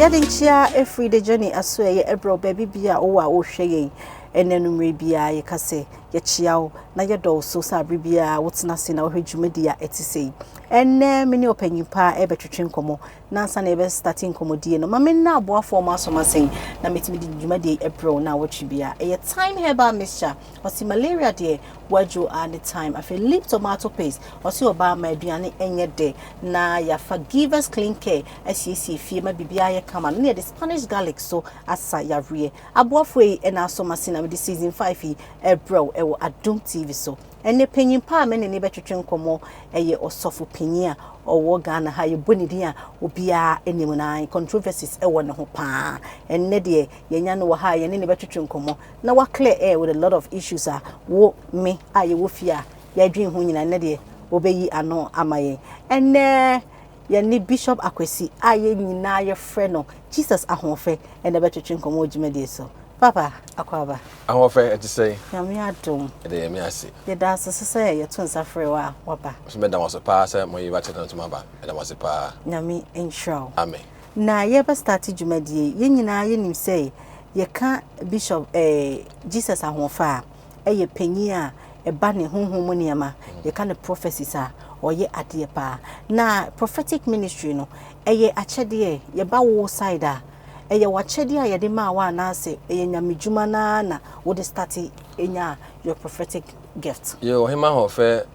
Yadin chia every the journey as so ye ebro baby bia o a wo hwe enenumre bia ye kase ye chiao na ye do so sa bia wotena se na wo hwedwumadi a etisei enne me ne opanyimpa e betwetwe nkomo na nsa na e be starting komodie no mame na aboafo ma so masen na metimi di dwumadi ebro na wotwe bia e time herbal mixture osi malaria de wajo at the time I feel lip tomato paste osi oba ma aduane enye de na ya forgivers clean care SCC fie ma bibia ye kama na the Spanish garlic so asa ya rie aboafo e na so masen na the season 5 ebro e wo Adum TV so ene panyimpa me ne betwetwe nkomo eye osofo panyi a owo Ghana ha ye bonidi a obia enim na controversies e wo ne ho pa enne de yenya no ha ye ne betwetwe nkomo na wa clear air with a lot of issues a wo me a ye wo fia ya dwen ho nyina ne de obeyi ano amaye enne ye ni Bishop Akwesi a ye nyina ye frɛ no Jesus AHOUFE ene betwetwe nkomo djumadi so Papa, akwaba. AHOUFE to say. Yami adum. Ede me ase. Ye da so say ye tun safre wa waba. So me da was pa say mo yi ba chetan to maba. Ede was pa. Yami ensure. Amen. Na ye ba start dwumadie ye nyina ye nim say ye ka Bishop Jesus AHOUFE a ye panyi a e ba ne honhom niama ye ka ne prophecies a oye ade pa. Na prophetic ministry no ye achede ye ba wo side a eye wachedi a yede ma wa na ase eye nyamedwuma na wo de start enya your prophetic gift. Yo hima AHOUFE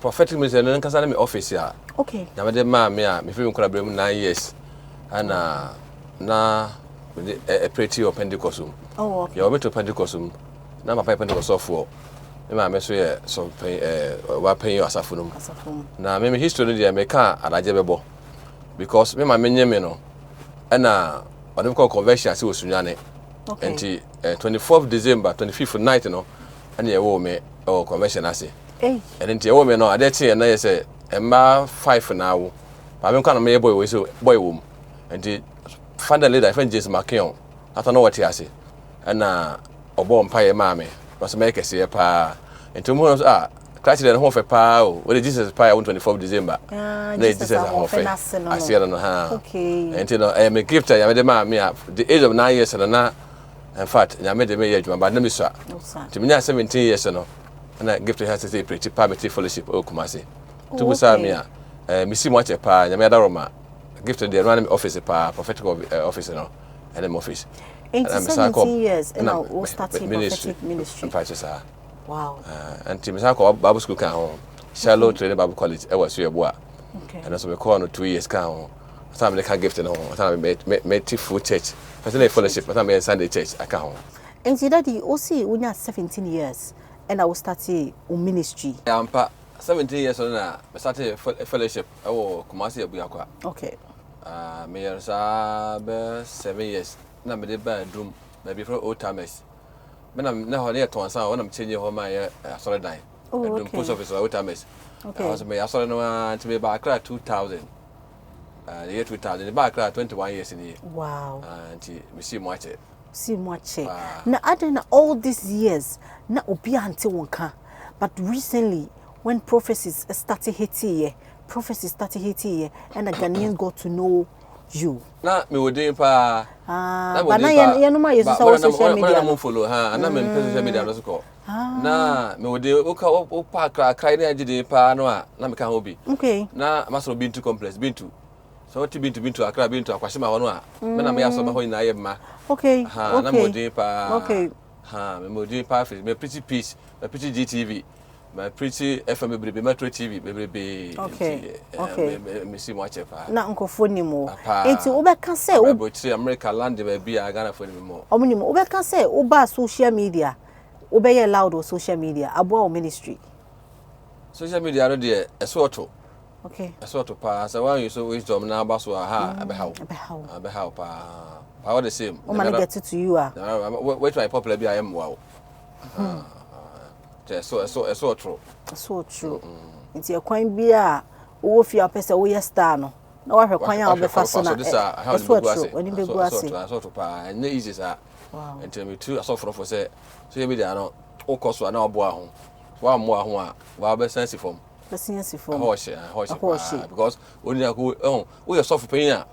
prophetic ministry no nkasa na me office a. Okay. Nyamede ma me a me fi nkora brem 9 years. Ana na a pretty or Pentecostum. Oh okay. Yo me to Pentecostum. Na ma Pentecostum for. Me ma me so ye so wa pen yo asafo. Na me history no me ka adaje bebo. Because me ma menye me no na what we call conversion as was sunyane. Okay. And 24th December 25th night no and ye wo me or conversion as eh and ye wo me no ade tie na ye say emma 5 na wo ba me kan me boy we so boy wo and find a leader friend Jesus Makion ata no what ase and na obo mpa ye ma me was make se pa and to mo Christ the AHOUFE pa o we Jesus pa on 24th December na Jesus AHOUFE asiera no ha okay and you know me gift ya me de ma me the age of 9 years na in fact ya me de me adwuma ba na me so to me 17 years no na gift has to say preach party fellowship o Kumasi to go sa me a me si mo che pa ya me da roma gift the run office pa prophetic office no and them office in 17 years and now we starting prophetic ministry wow. And Tim Sako Bible School can Shallow Training Bible College, I was your boy. Okay. And also we call no 2 years can time they can gift no time made full church. Personal fellowship, but I'm Sunday church account. And see that you also when you 17 years and I will start a ministry. I'm 17 years on I started a fellowship. Oh, Kumasi Abuakwa. Okay. Me 7 years. Na me the bedroom maybe for old timers. When I'm now here to answer, when I'm changing home, my sorry, die. Oh, post office or Otamis. Okay. I was me, I saw no one to be back 2000. The year 2000, the back 21 years in here. Wow. And we see much. See much. Now, I don't know all these years, not Obi until one can. But recently, when prophecies started hitting, and the Ghanaians got to know you. Na me would pa but na ye no ma use social media na follow ha na me social media no so na me would o pa kra na agide pa no a na me ka ho bi okay na masoro bintu complex bintu so what bintu akra bintu akwashima ho no a me na me aso ma ho na ye ma okay ha na mo din pa okay ha me mo din pa me pretty peace me pretty GTV my pretty FM baby Metro TV baby okay okay me see much pa na nkofo ni mo enti wo be ka say wo be America land baby a Ghana for ni mo omuni mo wo be ka say wo ba social media wo be ye loud on social media abo ministry social media no de esoto okay esoto pa say one you so wisdom na ba so ha abe how pa all the same o man get to you wait try popular bi am wow so true. So true. It's your coin beer, wo fi apesa wo star no. Na wa hwe kwan a obefa so na. So true. Oni be gu ase. So to pa, na easy sa. Wow. Until me too so for say, so you be there no. O koso na obo ahun. Wa mo ahun a, wa be sense form. Be sense form. Because oni ako we so for pain a.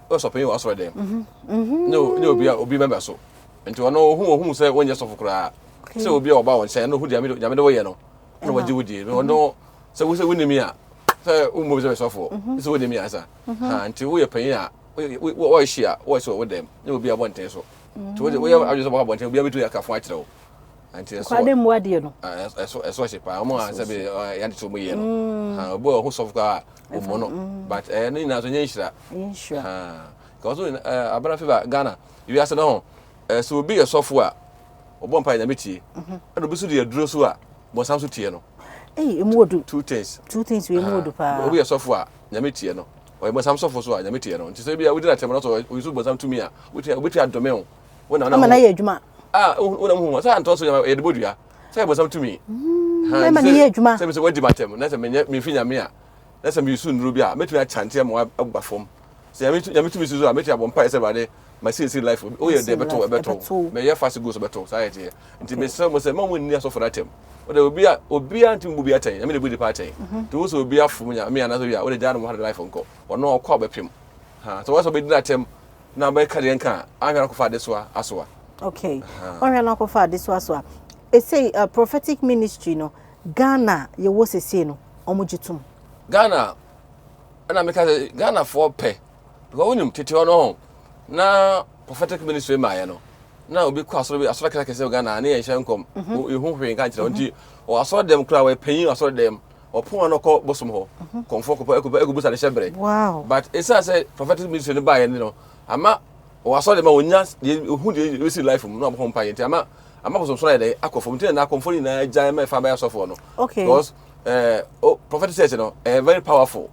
o so pen o so dem no obi member so nti ono hu say wonye sofo kra say obi a oba won say no hu dia me de wo ye no no waji wodi no say wo say wonimi a say ummo say sofo say wonimi asa ha nti wo ye pen a wo hia wo so wo dem no obi a bonten so nti wo ye ajo so ba bonten obi a betu ya kafo a kire wo nti so kwade mu ade no eso shepa omo an say be ya de so mo ye no ha obo hu sofo ka o mo no but ni na so nya nhira ha because Abena Fever Ghana you ask no so be a software obo mpa nya metie e do bisu de aduro so a bo sam so tie no emuodu two things we emuodu pa obi a software nya metie no o bo sam software so a nya metie no nti so bia we dey atem no so we so bo sam to me a we tie adome ho wona na ye adwuma wona hu so anto so ye de bodua say bo sam to me na ma ye adwuma say me so we di batem na say me finya me a na say me su nuru bia metumi a chante mo agba fom say ya metumi su so a metumi abon pa say bade my see life oh yeah dey beto me ye fast go so beto society nti me say mo say mo ni aso for that time o de obi anti mu bi atan na me de body party to so obi afum nya me ana so bia o de jana mo had life nko ono okọ abepem ha so what so be that time na be ka de nka ahwera ko fa de so aso okay ahwera ko fa de so aso e say prophetic ministry no Ghana ye wo sese no omogitum Ghana na me ka Ghana for pe because onim tete ono na prophetic ministry ma ya no na obi kwa asoro kaka kese Ghana na ye hye nkom ehu hwe nka kire nti o asoro dem kra we panyin asoro dem opon no ko bosom ho komfo ko egubusa de shebre wow but esa say prophetic ministry no ba ye no ama o asoro dem onya ehu de we see life mu no abon pa ye nti ama bosom so ye akofo nti na akofo ni na agya ma fa ba ya sofo no okay because prophetic church no very powerful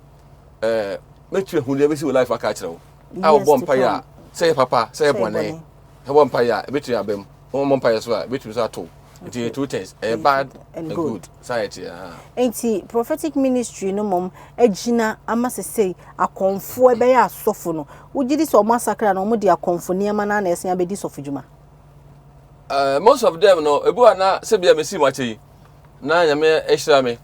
make you ehu de we see life aka kire wo a bo mpa ya say papa say bone he won pa ya betu abem won pa ya so a betu so ato it two things bad and good society enti prophetic ministry no mom agina amasese akonfo ebe ya asofo no wugidi so masakra no mo de akonfo niam na ese ya bedi sofo djuma most of them no ebu ana se bia mesi machi na nyame ehira me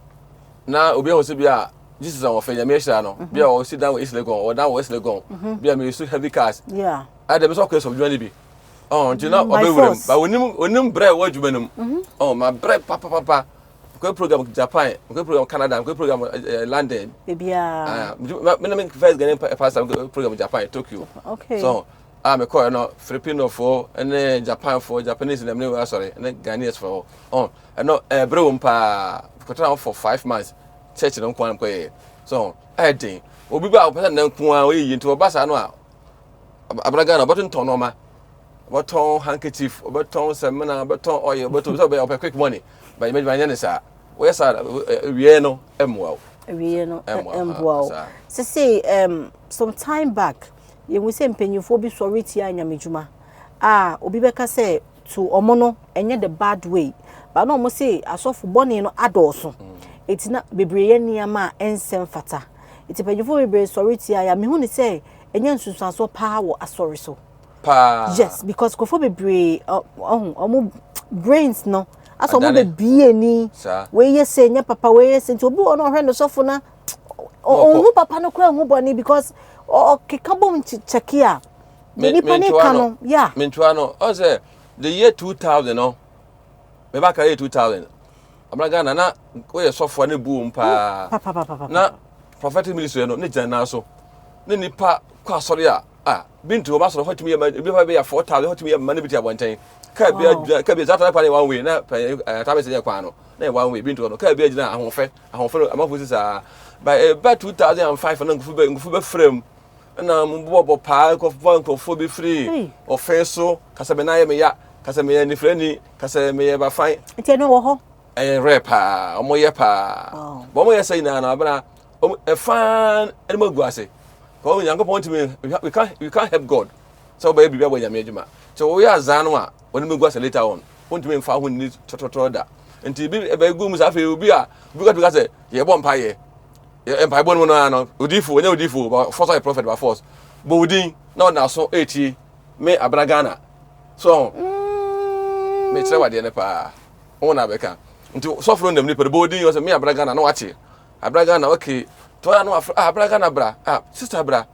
na obi ho se bia Jesus and Ophelia Mesha no be o sit down with Islegon or down with Islegon be me so heavy cars yeah I dem so case of journey be you know obewurem but onim bre wa djumanum my bre papa ko program Japan ko program Canada ko program London bibia me na me first Ghanaian pastor program Japan Tokyo okay so me call no Filipino for and Japan for Japanese dem no sorry and Ghanaians for no bre won pa ko for 5 months church no kwan ko so edin obi ba person na nko we yi nti obasa no a Abena Ghana button ton no ma button handkerchief button semina button oil button so be quick money but me manya ne sa we sa wie no emwa say some time back you we say mpanyufo bi sorry ti anyamejuma obi beka say to omono enye the bad way but no mo say asofu boni no adoso etina bebreye niama ensem fata iti panyufo bebreye sorry ti aya me hu ni say enye nsusuaso pa wo asori so pa yes because kofo bebreye omo brains no aso mo bebie ni we yese nya papa we yese nti obi ono hwe no sofo na ohu papa no kra hu boni because kikabom chekia ni panika no yeah mentwa no o say the year 2000 no me ba ka year 2000 Abena Ghana na we sofo na bu mpa na prophetic ministry no ne jana so ne nipa kwa asori a bintu o ba so hotumi bi fa be ya 4000 hotumi ya man bi ti abonten ka bi zata pa one way na ta be se ya kwa no na one way bintu no ka bi agina ahofe amafo sisa by 2005 na ngufu be frame na mbo pa ko fo be free offenso kasa be na ye me ya kasa me ya ni freni kasa me ya ba fine nti no wo ho repa omoye pa bo mo yesa ina na Abena fan enimo guase ko Yankopon timi we can't help God so ba bibia bo yame adwuma so we azano a onimo guase later on ontimi mfa ho ni tototo da nti bi ba gu mu sa fe obi a bi ka say ye bo mpa ye mpa bo no na odifu onya odifu ba false prophet ba false bo odin na na so eti me Abena Ghana so me trewa de ne pa ona beka nti so from dem ni per body you say me Abena Ghana na wache Abena Ghana okay to ya no Abena Ghana bra sister bra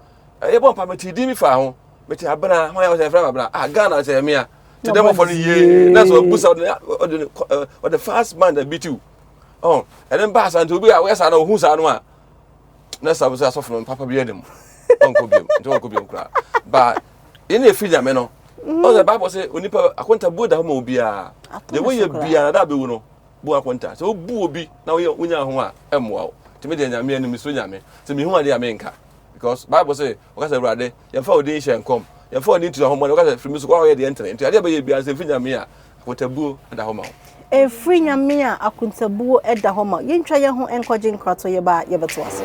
e bon pa meti di mi fa ho meti Abena ho ya say friend Abena Ghana say me a to them for the year that's what boost out the first man that beat you oh and then pass and to be aware say no who say no a na say so from papa bi edem onko biom kra but in e feel me no oh the Bible say onipa akwanta bu da ho ma obia the way you bia da be wo no bu akwanta so bu obi na wo unya ho a emwa to me de nyame anim so nyame so me hu ade amenka because Bible say o ka say urade ye fa odin hye nkom ye fa odin to ho mo o ka say free so kwa ye de enter into ade be ye bia say fi nyame a akwanta bu da ho ma e free nyame a akwanta bu e da ho ma ye ntwa ye ho enkoje nkrato ye ba ye beto ase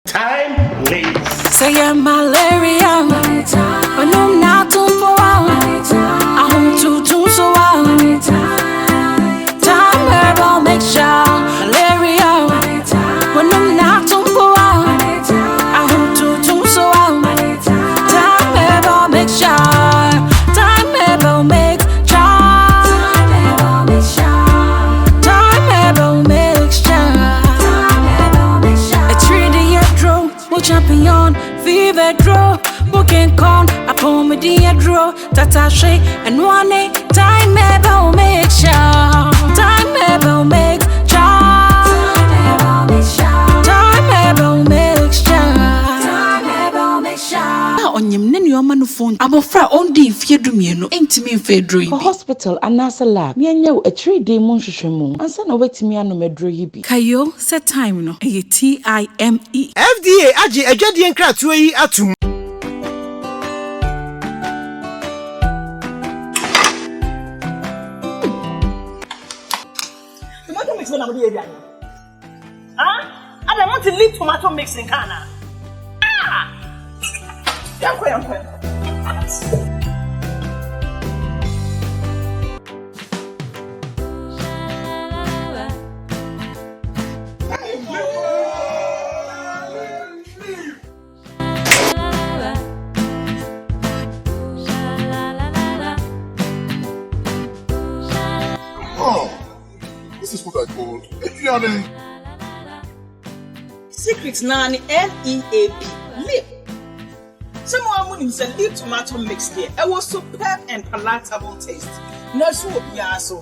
time please say malaria when I'm not too for I want to so time herbal make sure malaria when I'm not too for I want to so time herbal make sure time herbal make champion fever draw booking con upon me dear draw tata she and one time ever make sure time ever make onyem ne nyoma no phone abofra ondi fie no entimi mfedro for hospital anasa lab me anya a 3-day mu nhwehwemu ansa na wetimi ano medro yi bi kayo set time no e time FDA agi adwade nkratoa yi atum tomato mix na mo dey area I want to leave tomato mix in Ghana. Yankwe. Oh, this is what I call Adrian. Secret nani LEAP. Lip. Someone who said leaf tomato mix there. It was superb and palatable taste. No so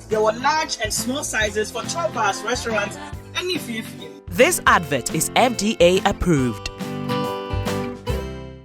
there were large and small sizes for chop bars, restaurants, and if you. This advert is FDA approved.